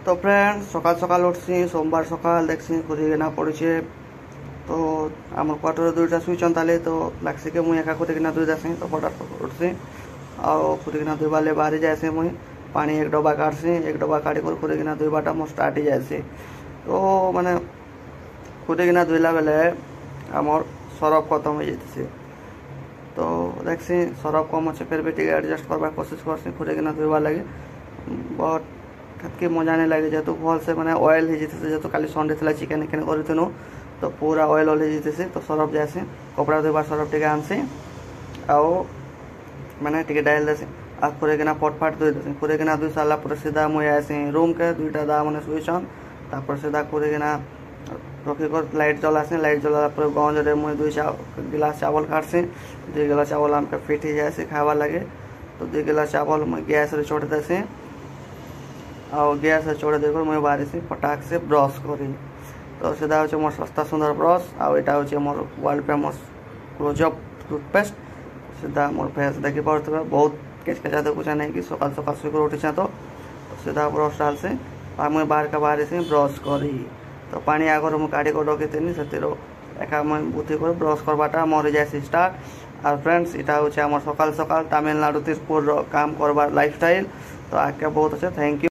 तो फ्रेंड सकाल सकाल उठसी सोमवार सकाल देखसी खुदिकिना पड़े तो आम क्वार्टर दुईटा सुईचन ताले तो लगसी के मुई एका खुदिकिना दुई देसी तो फटाफट उठसी आउ खुदिकिना दुईबाले बाहरी जाएसी मुई पानी एक डब्बा काटसी एक डब्बा काटी कर खुदिकिना दुईबाटा मोर स्टार्ट ही जाएसी तो माने खुदिकिना दुईला बेले आमर सरफ खत्म हो जाती तो देखसी सरफ कम अच्छे फिर भी टे एडजस्ट करवा कोशिश करसी खुदिकिना दुईबार लगे बहुत के मजा नहीं लगे जेहेतु भल से मैंने ऑयल ही जीते जेहेतु काली संडे थी चिकेन इकेन करूँ तो पूरा ऑयल ऑयल जीते तो सरफ जासी कपड़ा धोबार सरफ टे आनसी आउ मैंने टे डाल देसी आ खुरेकिना फटफाट धोई देसी खुरेकिना धोई सारा पूरा सीधा मुझे आसी रूम के दुईटा दा मैंने शुईछन तापर सीधा खुरेकिना रखिक लाइट जलासी लाइट जला गंजे मुझे दुई गिलास चावल काटसी 2 गिलास चावल आमके फिट ही जाए खावा लगे तो 2 गिलास चावल मैं गैस छोड़ देसी और गैस छोड़े देकर मुझे बाहरी से फटाक से ब्रश करी तो सीधा हूँ मोर सस्ता सुंदर ब्रश आईटा हूँ मोर वर्ल्ड फेमस क्लोजअप टूथपेस्ट सीधा मोर फेस देखी पारे बहुत केचकेचा देखुचा नहीं कि सकाल सकाल शुक्र उठी तो सीधा ब्रश डाल से मुझे बाहर का बाहरी से ब्रश करी तो पानी आगर मुझे काढ़ी को रखी से एका मैं बुथी कर ब्रश करवाटा मोर जाए स्टार्ट और फ्रेंड्स इटा हूँ सकाल सकाल तमिलनाडु तिरपुर काम करवार लाइफस्टाइल तो आगे बहुत अच्छे थैंक यू।